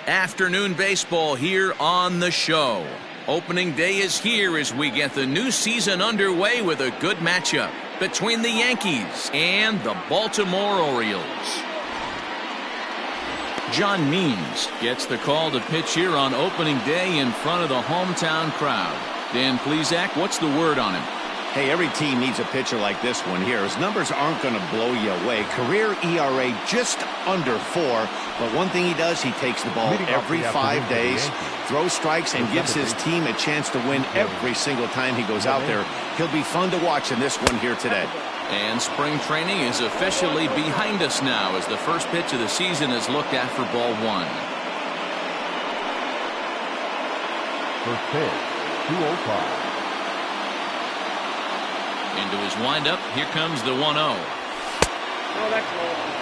Afternoon baseball here on the show. Opening day is here as we get the new season underway with a good matchup between the Yankees and the Baltimore Orioles. John Means gets the call to pitch here on opening day in front of the hometown crowd. Dan Plesac, what's the word on him? Hey, every team needs a pitcher like this one here. His numbers aren't going to blow you away. Career ERA just under 4. But one thing he does, he takes the ball every 5 days, throws strikes, and gives his team a chance to win every single time he goes out there. He'll be fun to watch in this one here today. And spring training is officially behind us now as the first pitch of the season is looked at for ball 1. First pitch, 205. Into his windup, here comes the 1-0. Oh, that's low.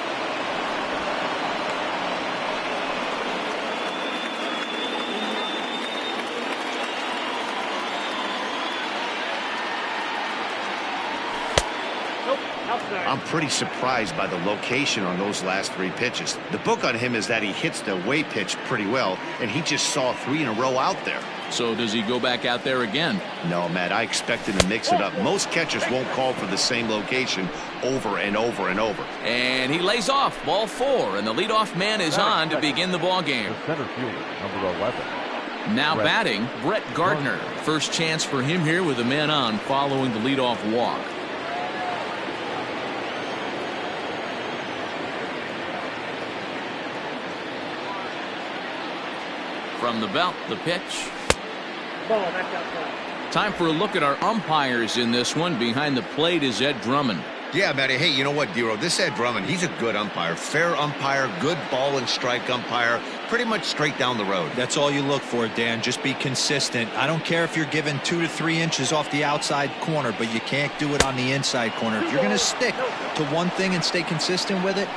I'm pretty surprised by the location on those last 3 pitches. The book on him is that he hits the away pitch pretty well, and he just saw 3 in a row out there. So does he go back out there again? No, Matt, I expect him to mix it up. Most catchers won't call for the same location over and over and over. And he lays off, ball 4, and the leadoff man is on to begin the ball game. The center fielder, number 11. Now batting, Brett Gardner. First chance for him here with a man on following the leadoff walk. From the belt, the pitch. Ball, that's outside. Time for a look at our umpires in this one. Behind the plate is Ed Drummond. Yeah, Matty. Hey, you know what, Dero? This Ed Drummond, he's a good umpire. Fair umpire, good ball and strike umpire. Pretty much straight down the road. That's all you look for, Dan. Just be consistent. I don't care if you're given 2 to 3 inches off the outside corner, but you can't do it on the inside corner. If you're going to stick to one thing and stay consistent with it,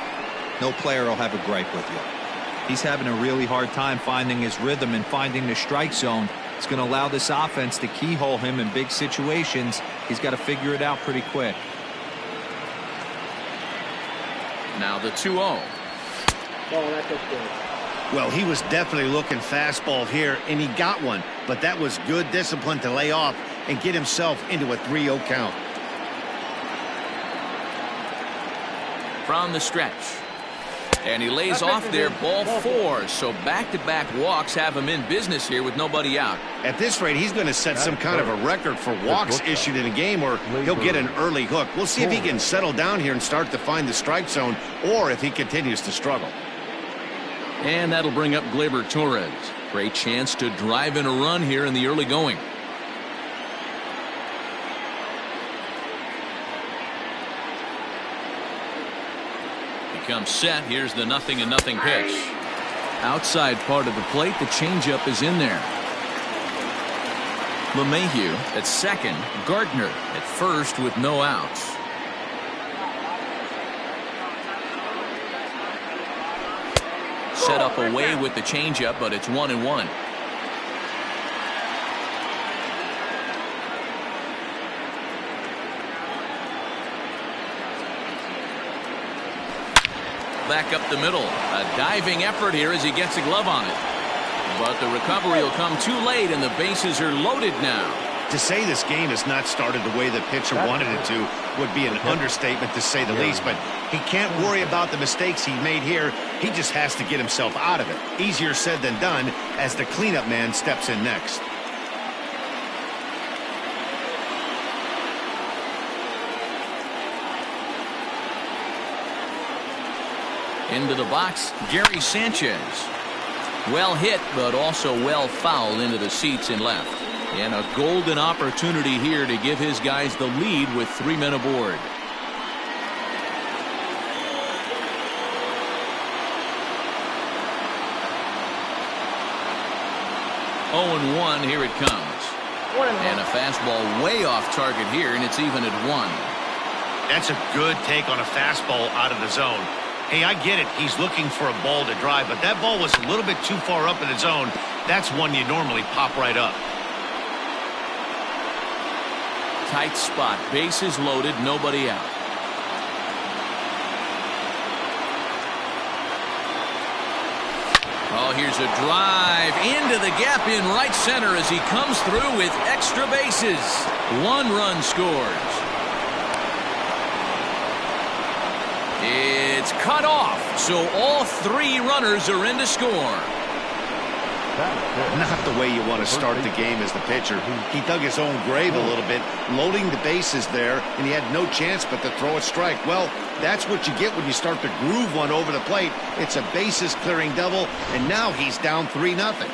no player will have a gripe with you. He's having a really hard time finding his rhythm and finding the strike zone. It's going to allow this offense to keyhole him in big situations. He's got to figure it out pretty quick. Now the 2-0. Ball, that's good. Well, he was definitely looking fastball here, and he got one. But that was good discipline to lay off and get himself into a 3-0 count. From the stretch. And he lays off there, ball 4. So back-to-back walks have him in business here with nobody out. At this rate, he's going to set some kind of a record for walks issued in a game, or he'll get an early hook. We'll see if he can settle down here and start to find the strike zone, or if he continues to struggle. And that'll bring up Gleyber Torres. Great chance to drive in a run here in the early going. Comes set. Here's the 0-0 pitch. Outside part of the plate, the changeup is in there. LeMahieu at second, Gardner at first with no outs. Set up away with the changeup, but it's 1-1. Back up the middle. A diving effort here as he gets a glove on it. But the recovery will come too late, and the bases are loaded now. To say this game has not started the way the pitcher wanted it to would be an understatement, to say the least. But he can't worry about the mistakes he made here. He just has to get himself out of it. Easier said than done as the cleanup man steps in next. Into the box, Gary Sanchez. Well hit, but also well fouled into the seats in left. And a golden opportunity here to give his guys the lead with 3 men aboard. Oh, 1, here it comes. And a fastball way off target here, and it's even at 1. That's a good take on a fastball out of the zone. Hey, I get it. He's looking for a ball to drive, but that ball was a little bit too far up in the zone. That's one you normally pop right up. Tight spot. Bases loaded. Nobody out. Oh, here's a drive into the gap in right center as he comes through with extra bases. 1 run scores. It's cut off, so all 3 runners are in to score. Not the way you want to start the game as the pitcher. He dug his own grave a little bit, loading the bases there, and he had no chance but to throw a strike. Well, that's what you get when you start to groove one over the plate. It's a bases-clearing double, and now he's down 3-0.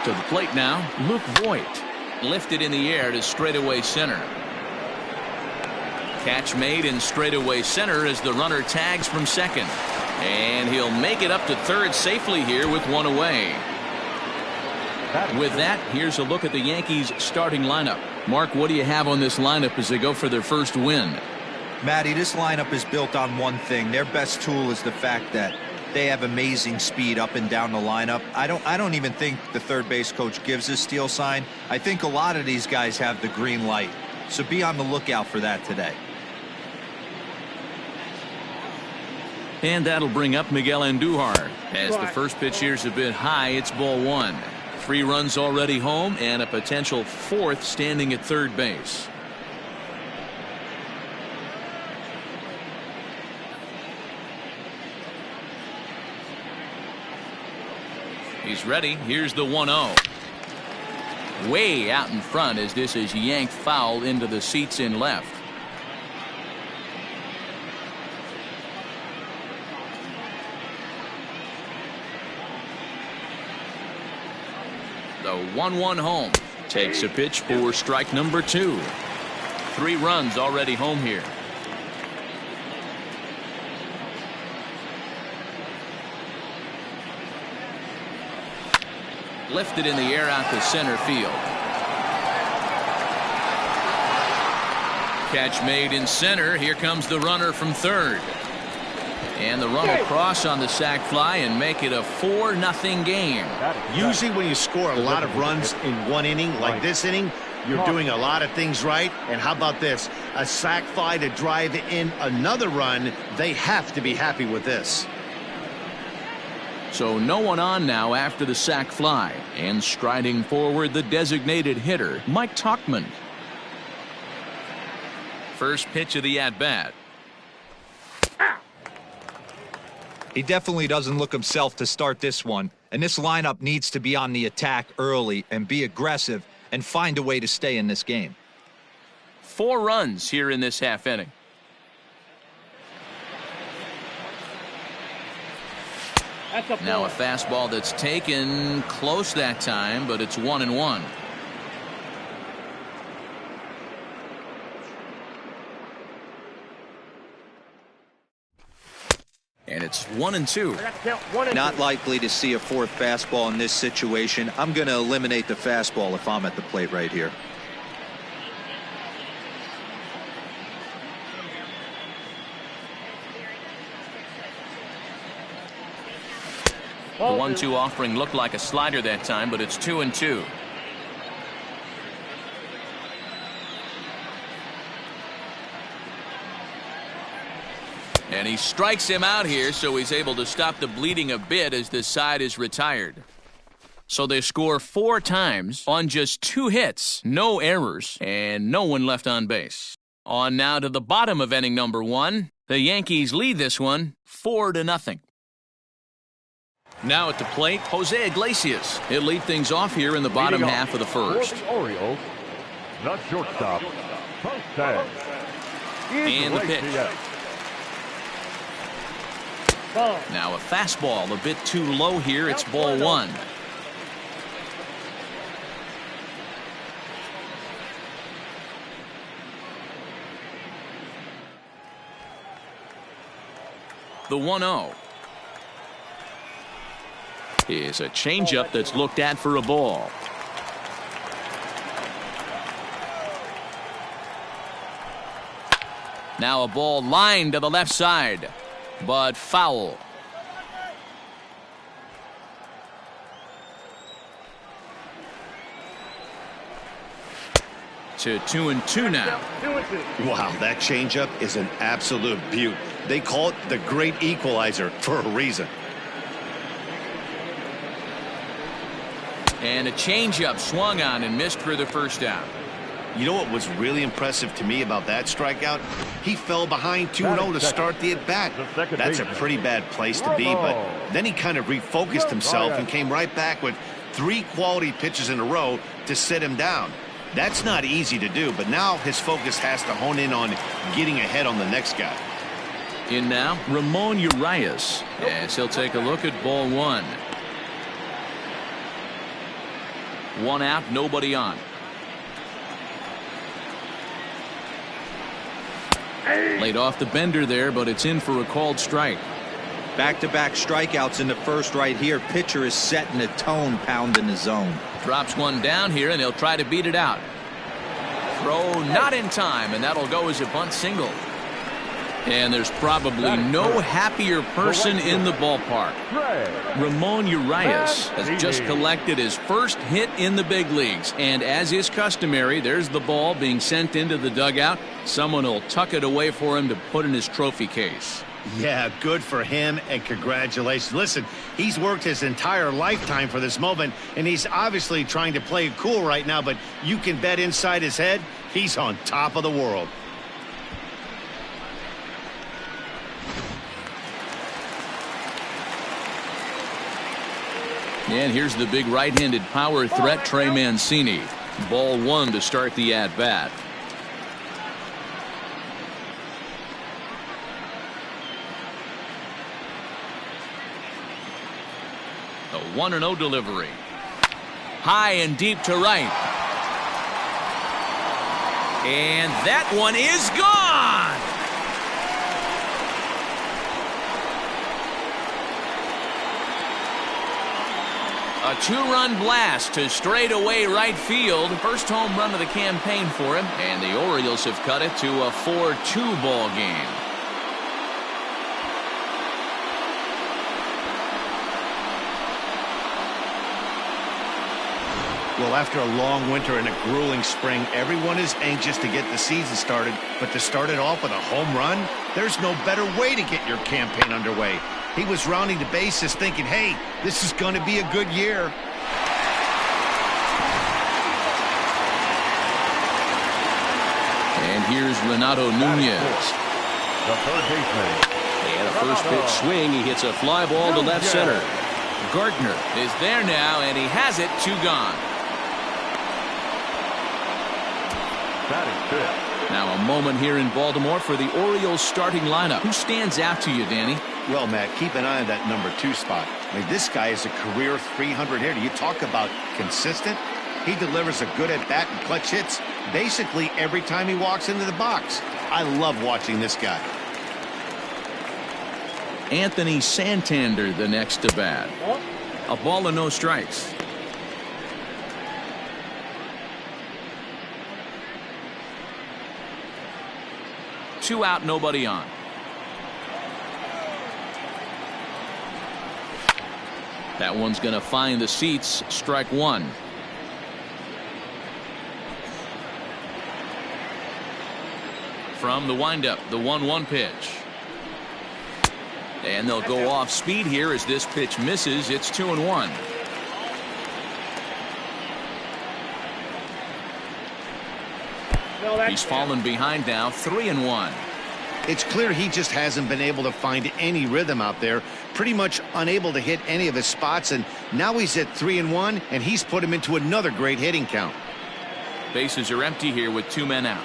To the plate now, Luke Voigt. Lifted in the air to straightaway center. Catch made in straightaway center as the runner tags from second. And he'll make it up to third safely here with 1 away. With that, here's a look at the Yankees starting lineup. Mark, what do you have on this lineup as they go for their first win? Matty, this lineup is built on one thing. Their best tool is the fact that they have amazing speed up and down the lineup. I don't even think the third base coach gives a steal sign. I think a lot of these guys have the green light. So be on the lookout for that today. And that'll bring up Miguel Andujar. As the first pitch here's a bit high, it's ball 1. 3 runs already home and a potential 4th standing at third base. He's ready. Here's the 1-0. Way out in front as this is yanked foul into the seats in left. The 1-1 home. Takes a pitch for strike number 2. 3 runs already home here. Lifted in the air out to center field. Catch made in center. Here comes the runner from third. And the run will cross on the sac fly and make it a 4-0 game. Usually when you score a lot of runs in one inning, like this inning, you're doing a lot of things right. And how about this? A sac fly to drive in another run. They have to be happy with this. So no one on now after the sac fly. And striding forward, the designated hitter, Mike Tauchman. First pitch of the at-bat. He definitely doesn't look himself to start this one. And this lineup needs to be on the attack early and be aggressive and find a way to stay in this game. 4 runs here in this half inning. Now a fastball that's taken close that time, but it's 1-1. And it's 1-2. Not likely to see a 4th fastball in this situation. I'm going to eliminate the fastball if I'm at the plate right here. The 1-2 offering looked like a slider that time, but it's 2-2. And he strikes him out here, so he's able to stop the bleeding a bit as this side is retired. So they score 4 times on just 2 hits, no errors, and no one left on base. On now to the bottom of inning number 1. The Yankees lead this one 4-0. Now at the plate, Jose Iglesias. He'll lead things off here in the bottom half of the first. For the Orioles, the shortstop, Jose And the pitch. Iglesias. Now a fastball a bit too low here. It's ball 1. The 1-0 is a changeup that's looked at for a ball. Now a ball lined to the left side, but foul. to 2-2 now. 2-2. Wow, that changeup is an absolute beaut. They call it the great equalizer for a reason. And a changeup swung on and missed for the first out. You know what was really impressive to me about that strikeout? He fell behind 2-0 to start the at-bat. That's a pretty bad place to be, but then he kind of refocused himself and came right back with 3 quality pitches in a row to sit him down. That's not easy to do, but now his focus has to hone in on getting ahead on the next guy. In now, Ramon Urias, as he'll take a look at ball 1. 1 out, nobody on. Laid off the bender there, but it's in for a called strike. Back-to-back strikeouts in the first right here. Pitcher is setting the tone, pounding the zone. Drops one down here, and he'll try to beat it out. Throw not in time, and that'll go as a bunt single. And there's probably no happier person in the ballpark. Ramon Urias has just collected his first hit in the big leagues. And as is customary, there's the ball being sent into the dugout. Someone will tuck it away for him to put in his trophy case. Yeah, good for him, and congratulations. Listen, he's worked his entire lifetime for this moment, and he's obviously trying to play it cool right now, but you can bet inside his head, he's on top of the world. And here's the big right-handed power threat, Trey Mancini. Ball 1 to start the at-bat. A 1-0 delivery. High and deep to right. And that one is gone. A 2-run blast to straightaway right field. First home run of the campaign for him. And the Orioles have cut it to a 4-2 ball game. Well, after a long winter and a grueling spring, everyone is anxious to get the season started. But to start it off with a home run, there's no better way to get your campaign underway. He was rounding the bases thinking, hey, this is going to be a good year. And here's Renato Nunez. The third baseman. And a first pitch swing. He hits a fly ball to left center. Gardner is there now, and he has it. 2 gone. Now a moment here in Baltimore for the Orioles starting lineup. Who stands out to you, Danny? Well, Matt, keep an eye on that number 2 spot. I mean, this guy is a career 300 hitter. You talk about consistent. He delivers a good at-bat and clutch hits basically every time he walks into the box. I love watching this guy. Anthony Santander the next to bat. A ball and no strikes. Two out, nobody on. That one's going to find the seats. Strike 1. From the windup, the 1-1 pitch. And they'll go off speed here as this pitch misses. It's 2-1. He's fallen behind now, 3-1. It's clear he just hasn't been able to find any rhythm out there. Pretty much unable to hit any of his spots, and now he's at 3-1, and he's put him into another great hitting count. Bases are empty here with 2 men out.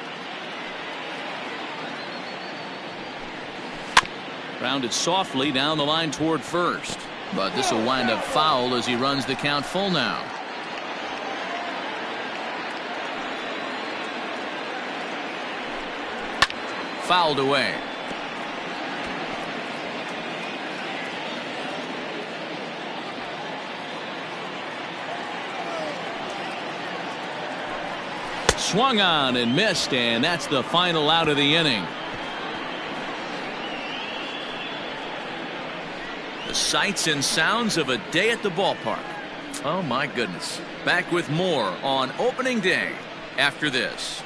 Grounded softly down the line toward first, but this will wind up foul as he runs the count full now. Fouled away. Swung on and missed, and that's the final out of the inning. The sights and sounds of a day at the ballpark. Oh my goodness. Back with more on opening day after this.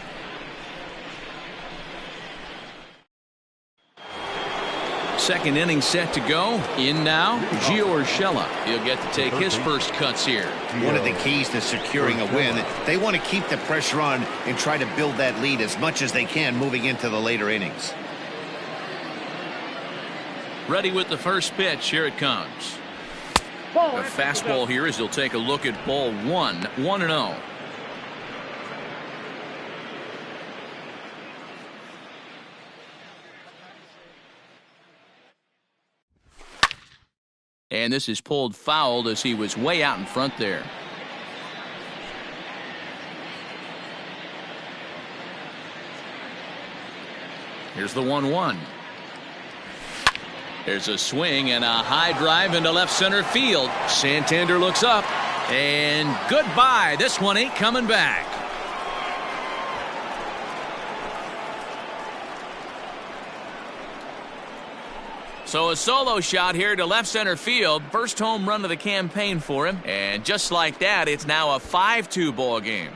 Second inning set to go. In now, Gio Urshela. He'll get to take his first cuts here. One of the keys to securing a win, they want to keep the pressure on and try to build that lead as much as they can moving into the later innings. Ready with the first pitch. Here it comes. A fastball here as he'll take a look at ball one. 1-0. And this is pulled foul as he was way out in front there. Here's the 1-1. There's a swing and a high drive into left center field. Santander looks up, and goodbye. This one ain't coming back. So a solo shot here to left center field. First home run of the campaign for him. And just like that, it's now a 5-2 ball game.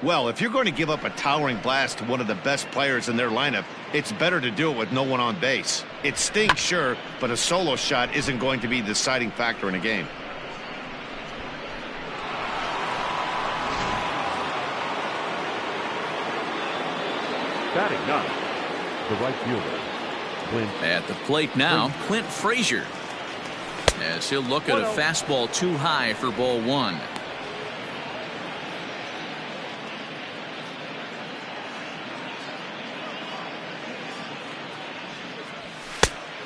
Well, if you're going to give up a towering blast to one of the best players in their lineup, it's better to do it with no one on base. It stings, sure, but a solo shot isn't going to be the deciding factor in a game. Batting ninth, the right fielder, Clint. At the plate now, Clint Frazier. As he'll look at a fastball too high for ball one.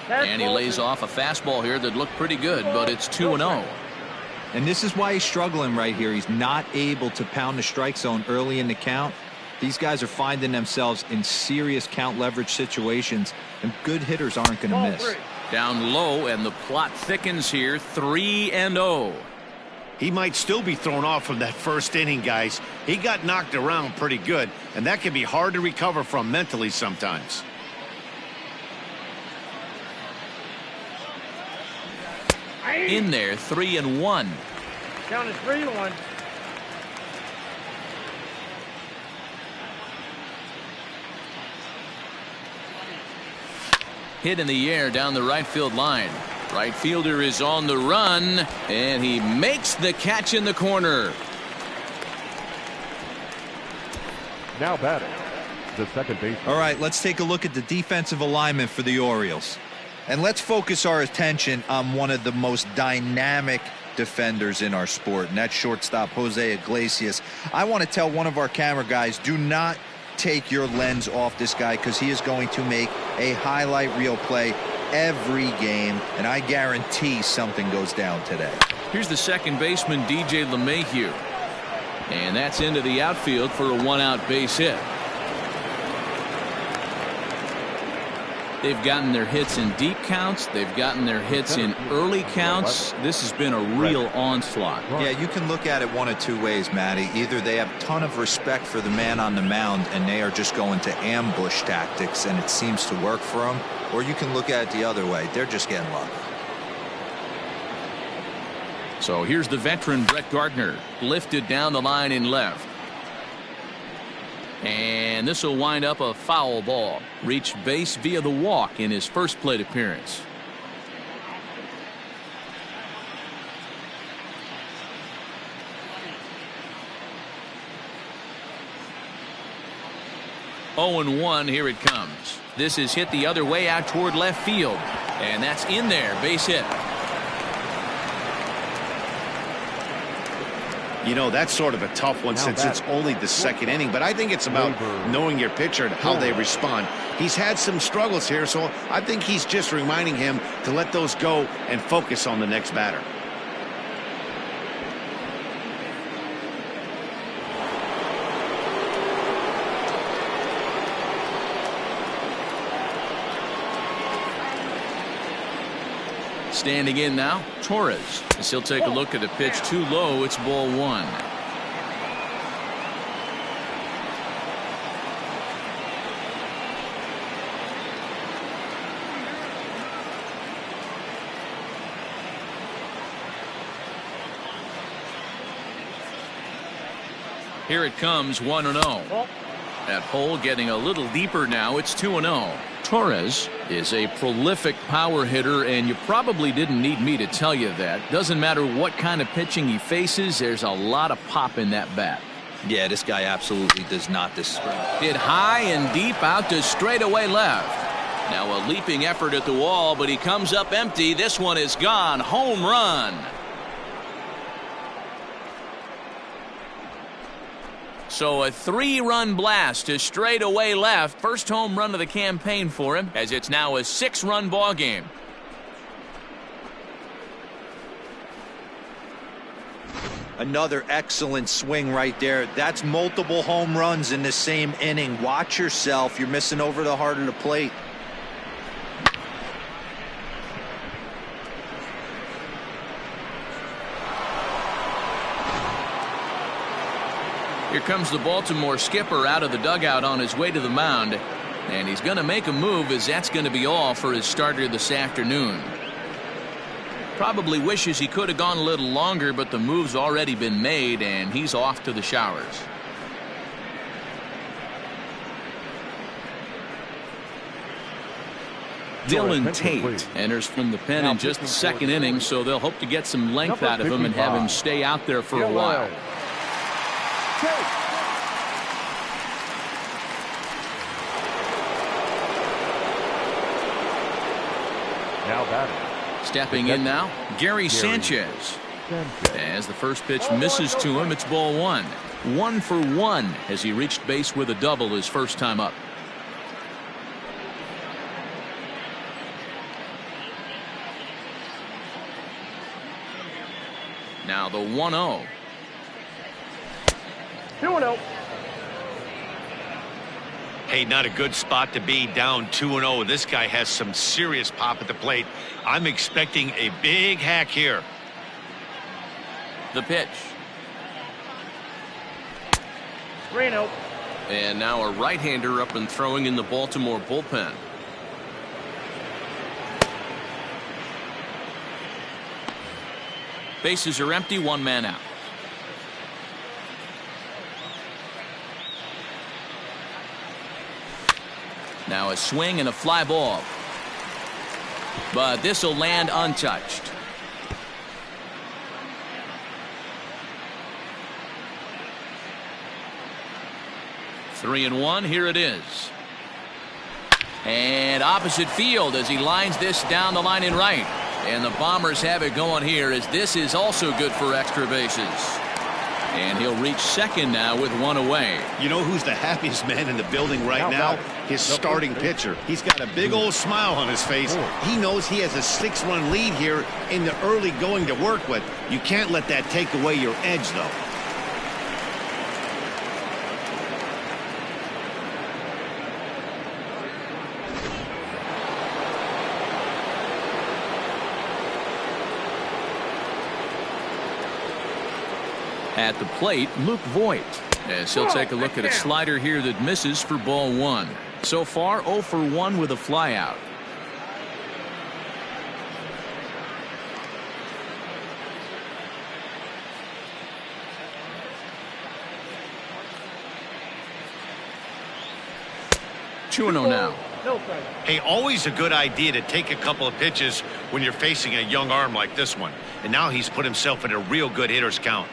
And he lays off a fastball here that looked pretty good, but it's 2-0. And this is why he's struggling right here. He's not able to pound the strike zone early in the count. These guys are finding themselves in serious count leverage situations, and good hitters aren't going to miss. Down low, and the plot thickens here. 3-0. He might still be thrown off from that first inning, guys. He got knocked around pretty good, and that can be hard to recover from mentally sometimes. In there, 3-1. Count is 3-1. Hit in the air down the right field line. Right fielder is on the run, and he makes the catch in the corner. Now batting, the second baseman. All right, let's take a look at the defensive alignment for the Orioles. And let's focus our attention on one of the most dynamic defenders in our sport, and that's shortstop Jose Iglesias. I want to tell one of our camera guys, do not take your lens off this guy, because he is going to make a highlight reel play every game, and I guarantee something goes down today. Here's the second baseman, DJ LeMahieu. And that's into the outfield for a one-out base hit. They've gotten their hits in deep counts. They've gotten their hits in early counts. This has been a real onslaught. Yeah, you can look at it one of two ways, Matty. Either they have a ton of respect for the man on the mound and they are just going to ambush tactics and it seems to work for them, or you can look at it the other way. They're just getting lucky. So here's the veteran Brett Gardner, lifted down the line in left. And this will wind up a foul ball. Reached base via the walk in his first plate appearance. Oh and 1, here it comes. This is hit the other way out toward left field. And that's in there, base hit. You know, that's sort of a tough one since it's only the second inning, but I think it's about knowing your pitcher and how they respond. He's had some struggles here, so I think he's just reminding him to let those go and focus on the next batter. Standing in now, Torres. As he'll take a look at a pitch too low, it's ball one. Here it comes, 1-0. That hole getting a little deeper now. It's 2-0. Torres is a prolific power hitter, and you probably didn't need me to tell you that. Doesn't matter what kind of pitching he faces, there's a lot of pop in that bat. Yeah, this guy absolutely does not disrespect. Hit high and deep out to straightaway left. Now a leaping effort at the wall, but he comes up empty. This one is gone. Home run. So a 3-run blast to straightaway left. First home run of the campaign for him, as it's now a 6-run ball game. Another excellent swing right there. That's multiple home runs in the same inning. Watch yourself. You're missing over the heart of the plate. Here comes the Baltimore skipper out of the dugout on his way to the mound. And he's going to make a move, as that's going to be all for his starter this afternoon. Probably wishes he could have gone a little longer, but the move's already been made, and he's off to the showers. Dylan Tate enters from the pen in just the second inning, so they'll hope to get some length out of him and have him stay out there for a while. Now batting. Stepping in now, Gary Sanchez. As the first pitch misses to him, it's ball 1. 1 for 1 as he reached base with a double his first time up. Now the 1-0. 2-0. Hey, not a good spot to be, down 2-0. This guy has some serious pop at the plate. I'm expecting a big hack here. The pitch. 3-0. And now a right-hander up and throwing in the Baltimore bullpen. Bases are empty, 1 man out. Now a swing and a fly ball. But this will land untouched. Three and 1, here it is. And opposite field as he lines this down the line in right. And the Bombers have it going here, as this is also good for extra bases. And he'll reach second now with 1 away. You know who's the happiest man in the building right now? His starting pitcher. He's got a big old smile on his face. He knows he has a 6-run lead here in the early going to work with. You can't let that take away your edge, though. At the plate, Luke Voigt, as he'll take a look at a slider here that misses for ball 1. So far, 0 for 1 with a flyout. Two and 0 now. Hey, always a good idea to take a couple of pitches when you're facing a young arm like this one. And now he's put himself in a real good hitter's count.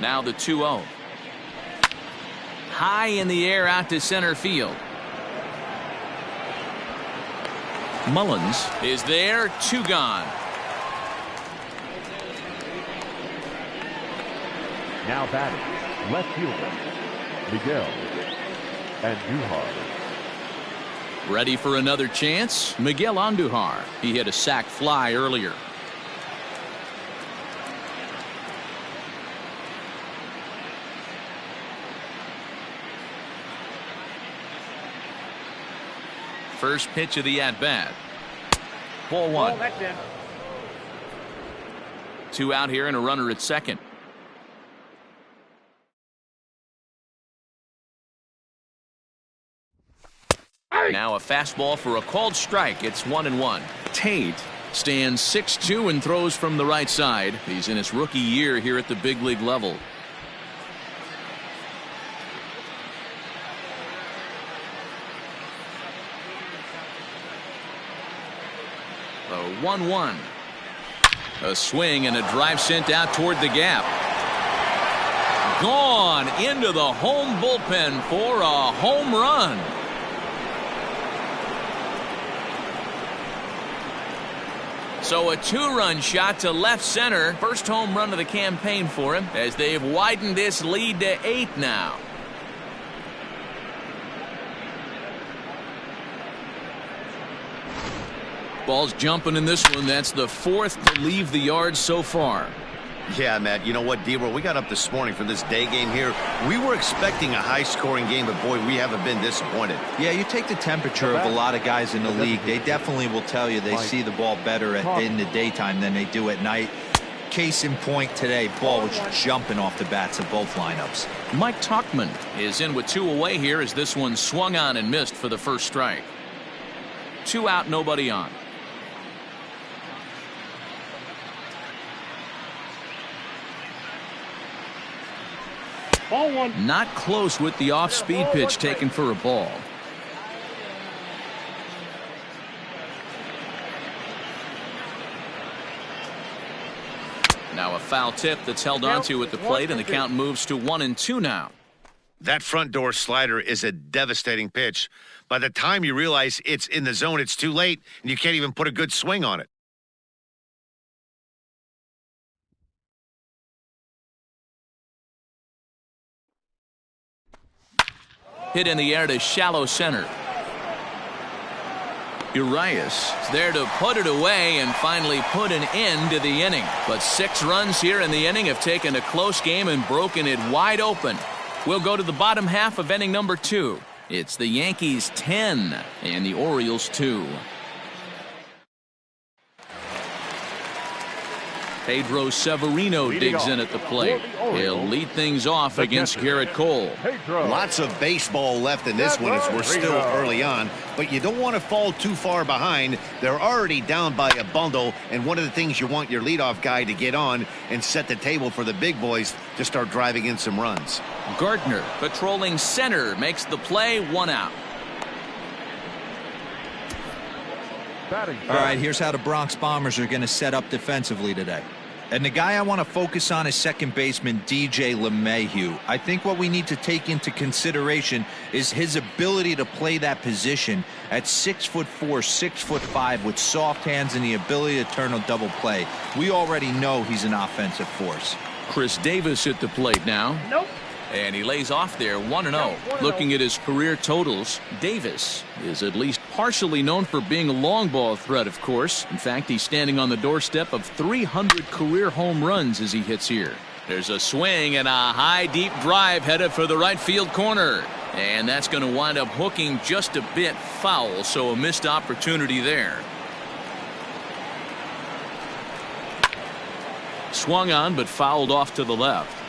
Now the 2-0. High in the air out to center field. Mullins is there, 2 gone. Now batting, left fielder, Miguel Andujar. Ready for another chance? Miguel Andujar. He hit a sac fly earlier. First pitch of the at-bat. Ball 1. 2 out here and a runner at second. Now a fastball for a called strike. It's 1-1. Tate stands 6'2" and throws from the right side. He's in his rookie year here at the big league level. The 1-1. A swing and a drive sent out toward the gap. Gone into the home bullpen for a home run. So a 2-run shot to left center. First home run of the campaign for him as they've widened this lead to 8 now. Ball's jumping in this one. That's the 4th to leave the yard so far. Yeah, Matt, you know what, D-Roll, we got up this morning for this day game here. We were expecting a high-scoring game, but, boy, we haven't been disappointed. Yeah, you take the temperature of a lot of guys in the league. They definitely will tell you they see the ball better in the daytime than they do at night. Case in point today, ball was jumping off the bats of both lineups. Mike Tauchman is in with 2 away here as this one swung on and missed for the first strike. 2 out, nobody on. Ball 1. Not close with the off-speed pitch taken for a ball. Now a foul tip that's held onto at the plate, and the count moves to 1-2 now. That front door slider is a devastating pitch. By the time you realize it's in the zone, it's too late, and you can't even put a good swing on it. Hit in the air to shallow center. Urias is there to put it away and finally put an end to the inning. But 6 runs here in the inning have taken a close game and broken it wide open. We'll go to the bottom half of inning number 2. It's the Yankees 10 and the Orioles 2. Pedro Severino digs in at the plate. He'll lead things off against Garrett Cole. Lots of baseball left in this one as we're still early on, but you don't want to fall too far behind. They're already down by a bundle, and one of the things you want your leadoff guy to get on and set the table for the big boys to start driving in some runs. Gardner patrolling center makes the play, 1 out. All right, here's how the Bronx Bombers are going to set up defensively today. And the guy I want to focus on is second baseman DJ LeMahieu. I think what we need to take into consideration is his ability to play that position at 6'4", 6'5", with soft hands and the ability to turn a double play. We already know he's an offensive force. Chris Davis at the plate now. Nope. And he lays off there, 1-0. Looking at his career totals, Davis is at least partially known for being a long ball threat, of course. In fact, he's standing on the doorstep of 300 career home runs as he hits here. There's a swing and a high, deep drive headed for the right field corner. And that's going to wind up hooking just a bit foul, so a missed opportunity there. Swung on, but fouled off to the left.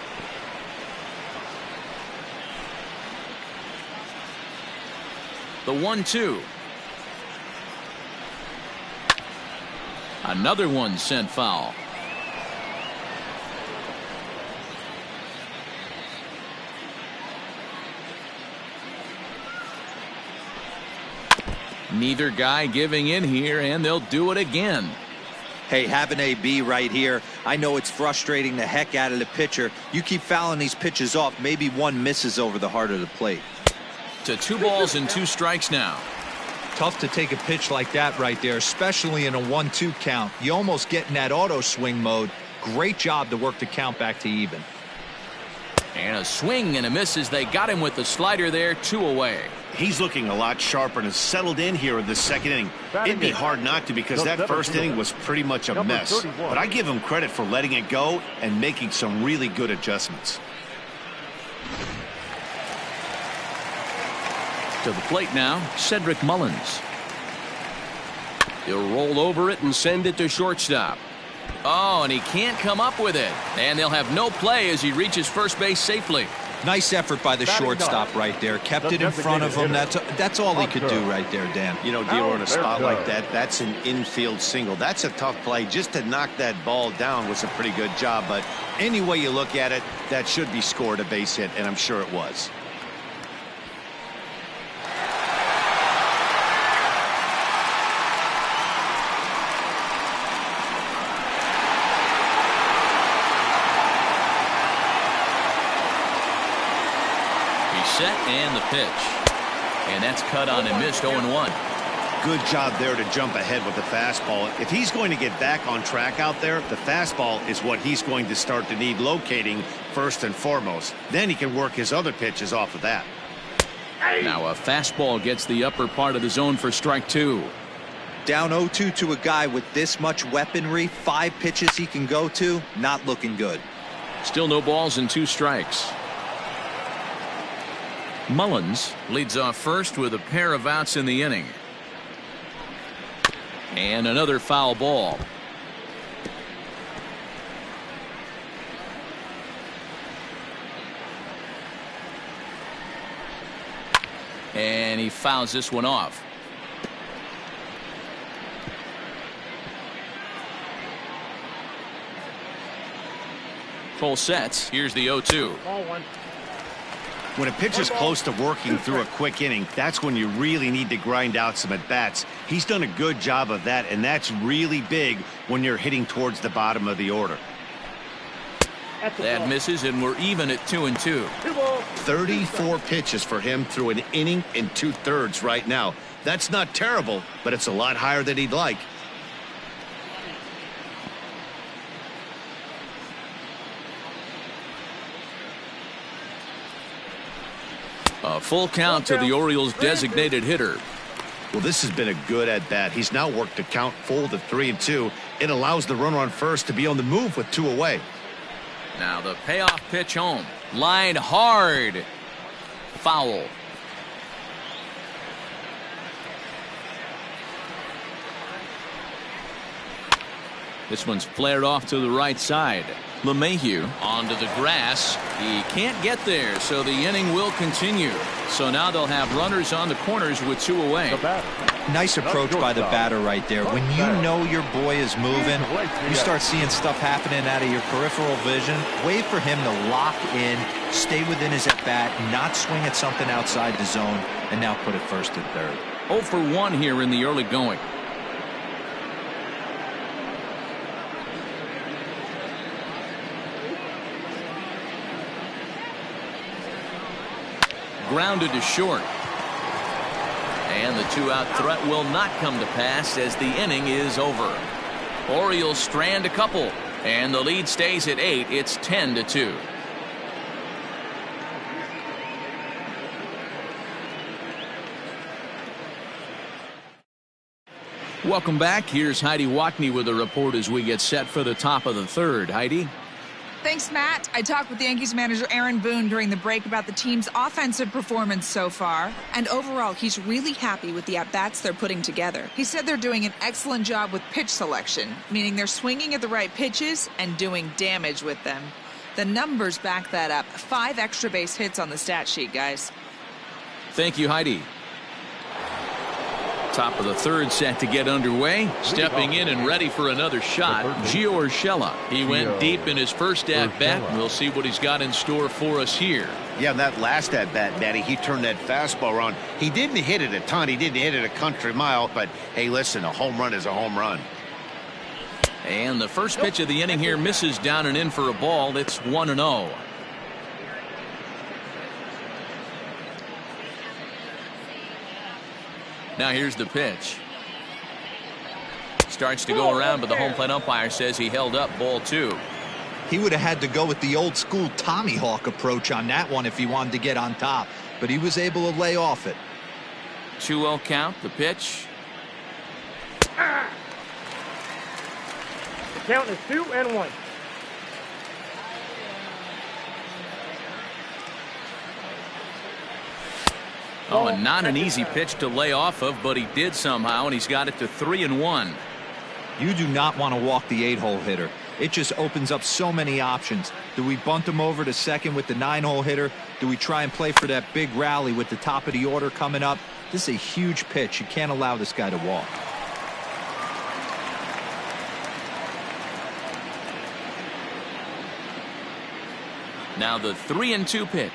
The 1-2. Another one sent foul. Neither guy giving in here, and they'll do it again. Hey, have an AB right here. I know it's frustrating the heck out of the pitcher. You keep fouling these pitches off, maybe one misses over the heart of the plate. To 2 balls and 2 strikes now. Tough to take a pitch like that right there, especially in a 1-2 count. You almost get in that auto swing mode. Great job to work the count back to even. And a swing and a miss as they got him with the slider there, 2 away. He's looking a lot sharper and has settled in here in the second inning. It'd be hard not to, because that first inning was pretty much a mess. But I give him credit for letting it go and making some really good adjustments. To the plate now, Cedric Mullins. He'll roll over it and send it to shortstop. Oh, and he can't come up with it. And they'll have no play as he reaches first base safely. Nice effort by the shortstop right there. Kept it in front of him. That's all he could do right there, Dan. You know, Dealer, in a spot like that, that's an infield single. That's a tough play. Just to knock that ball down was a pretty good job. But any way you look at it, that should be scored a base hit, and I'm sure it was. Set and the pitch. And that's cut on and missed 0-1. Good job there to jump ahead with the fastball. If he's going to get back on track out there, the fastball is what he's going to start to need locating first and foremost. Then he can work his other pitches off of that. Now a fastball gets the upper part of the zone for strike 2. Down 0-2 to a guy with this much weaponry, 5 pitches he can go to, not looking good. Still no balls and 2 strikes. Mullins leads off first with a pair of outs in the inning. And another foul ball. And he fouls this one off. Full sets. Here's the 0-2. Ball 1. When a pitcher's close to working through a quick inning, that's when you really need to grind out some at-bats. He's done a good job of that, and that's really big when you're hitting towards the bottom of the order. That misses, and we're even at 2-2. 34 pitches for him through an inning and 2/3 right now. That's not terrible, but it's a lot higher than he'd like. A full count to the Orioles' designated hitter. Well, this has been a good at-bat. He's now worked the count full to 3-2. It allows the runner on first to be on the move with 2 away. Now the payoff pitch home. Line hard. Foul. This one's flared off to the right side. LeMahieu onto the grass. He can't get there, so the inning will continue. So now they'll have runners on the corners with 2 away. Nice approach by the batter right there. When you know your boy is moving, you start seeing stuff happening out of your peripheral vision. Wait for him to lock in, stay within his at-bat, not swing at something outside the zone, and now put it first and third. 0 for 1 here in the early going. Grounded to short. And the 2-out threat will not come to pass as the inning is over. Orioles strand a couple, and the lead stays at 8. It's 10-2. Welcome back. Here's Heidi Wackney with a report as we get set for the top of the 3rd. Heidi? Thanks, Matt. I talked with Yankees manager Aaron Boone during the break about the team's offensive performance so far. And overall, he's really happy with the at-bats they're putting together. He said they're doing an excellent job with pitch selection, meaning they're swinging at the right pitches and doing damage with them. The numbers back that up. 5 extra base hits on the stat sheet, guys. Thank you, Heidi. Top of the 3rd set to get underway. Stepping in and ready for another shot, Gio Urshela. He went deep in his first at-bat. We'll see what he's got in store for us here. Yeah, that last at-bat, Matty, he turned that fastball around. He didn't hit it a ton. He didn't hit it a country mile. But, hey, listen, a home run is a home run. And the first pitch of the inning here misses down and in for a ball. It's 1-0. Now here's the pitch. Starts to go around, but the home plate umpire says he held up ball 2. He would have had to go with the old school Tommy Hawk approach on that one if he wanted to get on top, but he was able to lay off it. 2-0 count, the pitch. The count is 2-1. Oh, and not an easy pitch to lay off of, but he did somehow, and he's got it to 3-1. You do not want to walk the 8-hole hitter. it just opens up so many options. Do we bunt him over to second with the 9-hole hitter? Do we try and play for that big rally with the top of the order coming up? This is a huge pitch. You can't allow this guy to walk. Now the 3-2 pitch.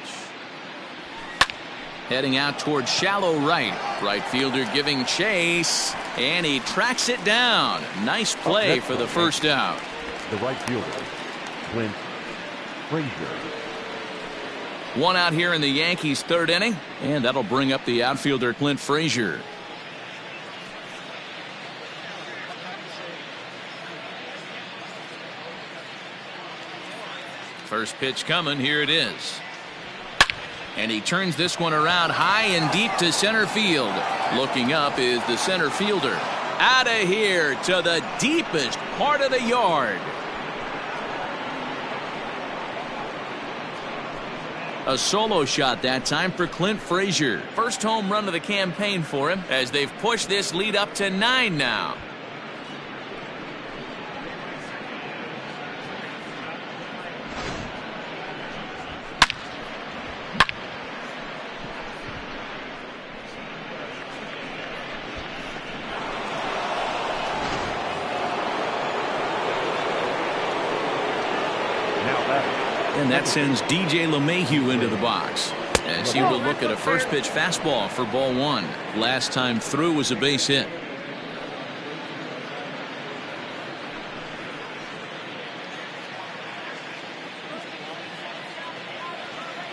Heading out towards shallow right. Right fielder giving chase, and he tracks it down. Nice play for the first out. The right fielder, Clint Frazier. One out here in the Yankees' third inning, and that'll bring up the outfielder Clint Frazier. First pitch coming, here it is. And he turns this one around high and deep to center field. Looking up is the center fielder. Out of here to the deepest part of the yard. A solo shot that time for Clint Frazier. First home run of the campaign for him as they've pushed this lead up to 9 now. And that sends DJ LeMahieu into the box as he will look at a first pitch fastball for ball 1. Last time through was a base hit.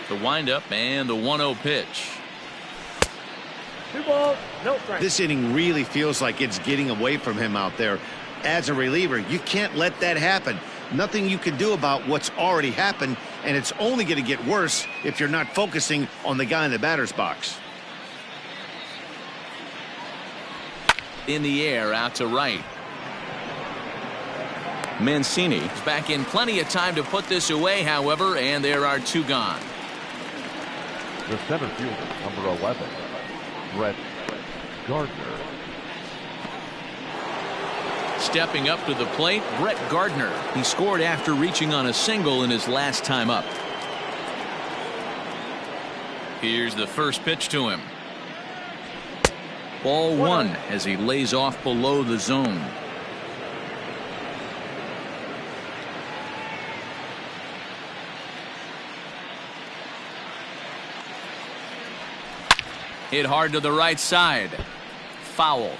The windup and the 1-0 pitch. 2 balls, no strikes. This inning really feels like it's getting away from him out there. As a reliever, you can't let that happen. Nothing you can do about what's already happened, and it's only going to get worse if you're not focusing on the guy in the batter's box. In the air out to right. Mancini is back in plenty of time to put this away, however, and there are 2 gone. The center fielder, number 11, Brett Gardner. Stepping up to the plate, Brett Gardner. He scored after reaching on a single in his last time up. Here's the first pitch to him. Ball 1 as he lays off below the zone. Hit hard to the right side. Foul.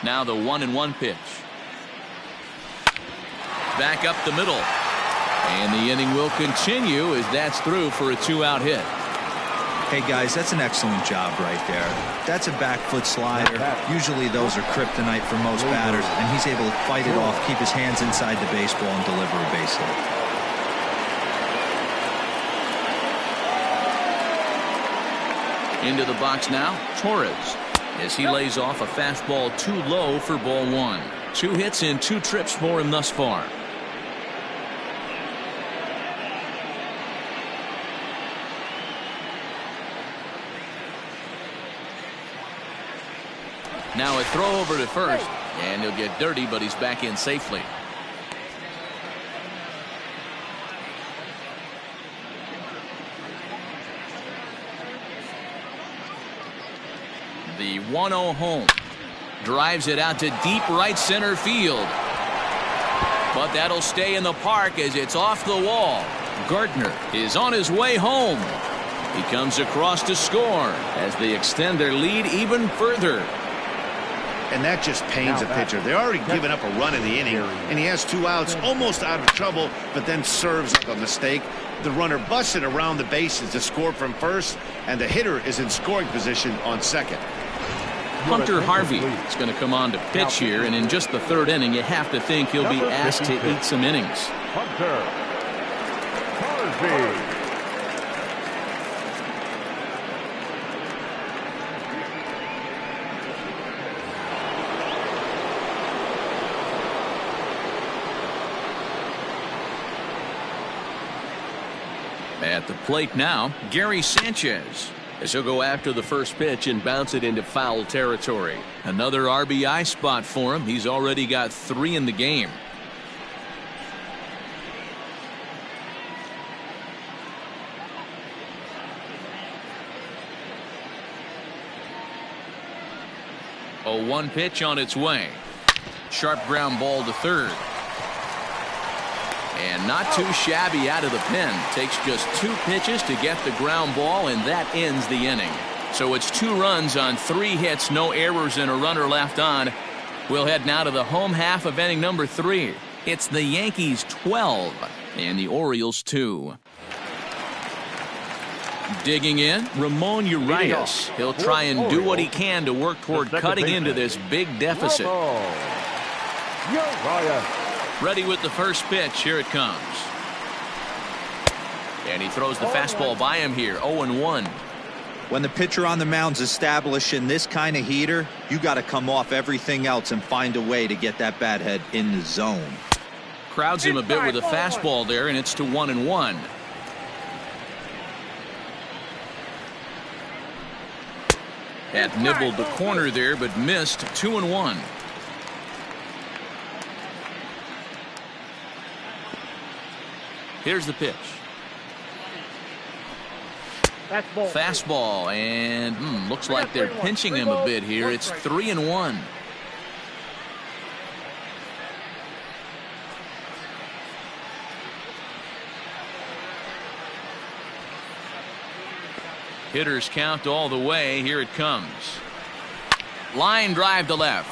Now the 1-1 pitch. Back up the middle. And the inning will continue as that's through for a 2-out hit. Hey guys, that's an excellent job right there. That's a back foot slider. Usually those are kryptonite for most batters, and he's able to fight it off, keep his hands inside the baseball, and deliver a base hit. Into the box now, Torres, as he lays off a fastball too low for ball 1. 2 hits in 2 trips for him thus far. Now a throw over to first, and he'll get dirty, but he's back in safely. The 1-0 home. Drives it out to deep right center field. But that'll stay in the park as it's off the wall. Gardner is on his way home. He comes across to score as they extend their lead even further. And that just pains a pitcher. They're already given up a run in the inning, and he has 2 outs, almost out of trouble, but then serves up a mistake. The runner busted around the bases to score from first, and the hitter is in scoring position on second. Hunter Harvey is going to come on to pitch here, and in just the 3rd inning, you have to think he'll be asked to eat some innings. Hunter Harvey. At the plate now, Gary Sanchez. as he'll go after the first pitch and bounce it into foul territory. Another RBI spot for him. He's already got 3 in the game. A 1 pitch on its way. Sharp ground ball to third. And not too shabby out of the pen. Takes just 2 pitches to get the ground ball, and that ends the inning. So it's 2 runs on 3 hits, no errors, and a runner left on. We'll head now to the home half of inning number 3. It's the Yankees 12 and the Orioles 2. Digging in, Ramon Urias. He'll try and do what he can to work toward cutting into this big deficit. Ready with the first pitch. Here it comes. And he throws the fastball by him here. 0-1. When the pitcher on the mound's establishing this kind of heater, you got to come off everything else and find a way to get that bat head in the zone. Crowds him a bit with a fastball there, and it's to 1-1. Had nibbled the corner there, but missed. 2-1. Here's the pitch. Fastball, and looks like they're pinching him a bit here. It's 3-1. Hitters count all the way. Here it comes. Line drive to left.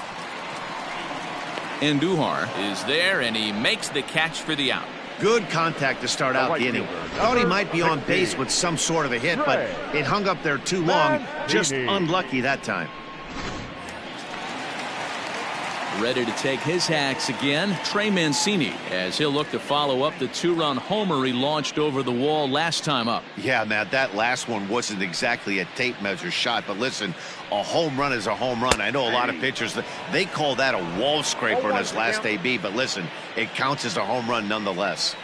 Andujar is there, and he makes the catch for the out. Good contact to start out the inning. Thought he might be on base with some sort of a hit, but it hung up there too long. Just unlucky that time. Ready to take his hacks again, Trey Mancini, as he'll look to follow up the 2-run homer he launched over the wall last time up. Yeah, Matt, that last one wasn't exactly a tape measure shot, but listen, a home run is a home run. I know a lot of pitchers, they call that a wall scraper in his last AB, but listen, it counts as a home run nonetheless.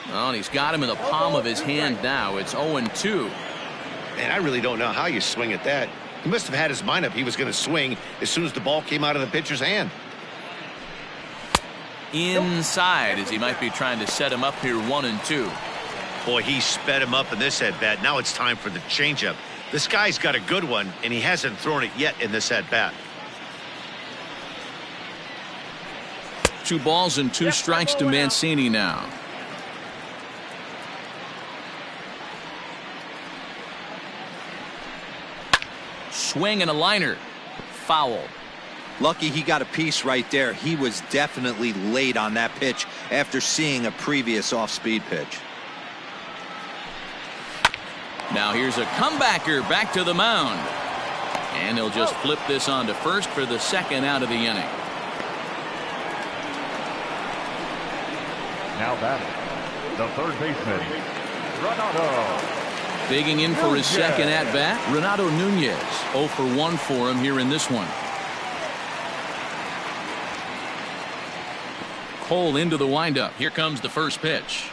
Well, and he's got him in the palm of his hand now. It's 0-2. Man, I really don't know how you swing at that. He must have had his mind up he was going to swing as soon as the ball came out of the pitcher's hand. Inside, as he might be trying to set him up here. 1-2. Boy, he sped him up in this at-bat. Now it's time for the changeup. This guy's got a good one, and he hasn't thrown it yet in this at-bat. 2 balls and 2 strikes to Mancini now. Swing and a liner. Foul. Lucky he got a piece right there. He was definitely late on that pitch after seeing a previous off-speed pitch. Now here's a comebacker back to the mound. And he'll just flip this on to first for the second out of the inning. Now batting, the third baseman, Renato. Digging in for his second at-bat, Renato Nunez. 0-for-1 for him here in this one. Cole into the windup. Here comes the first pitch.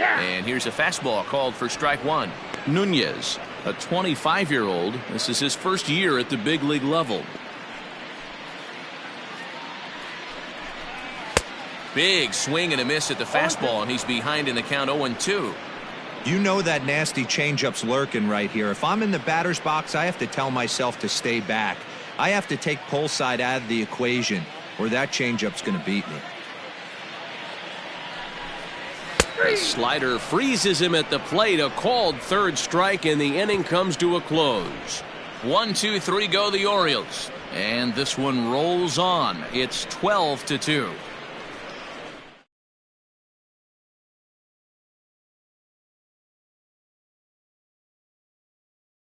And here's a fastball called for strike 1. Nunez, a 25-year-old. This is his first year at the big league level. Big swing and a miss at the fastball, and he's behind in the count. 0-2. You know that nasty changeup's lurking right here. If I'm in the batter's box, I have to tell myself to stay back. I have to take pull side out of the equation, or that changeup's going to beat me. The slider freezes him at the plate. A called third strike, and the inning comes to a close. 1, 2, 3 go the Orioles. And this one rolls on. It's 12-2.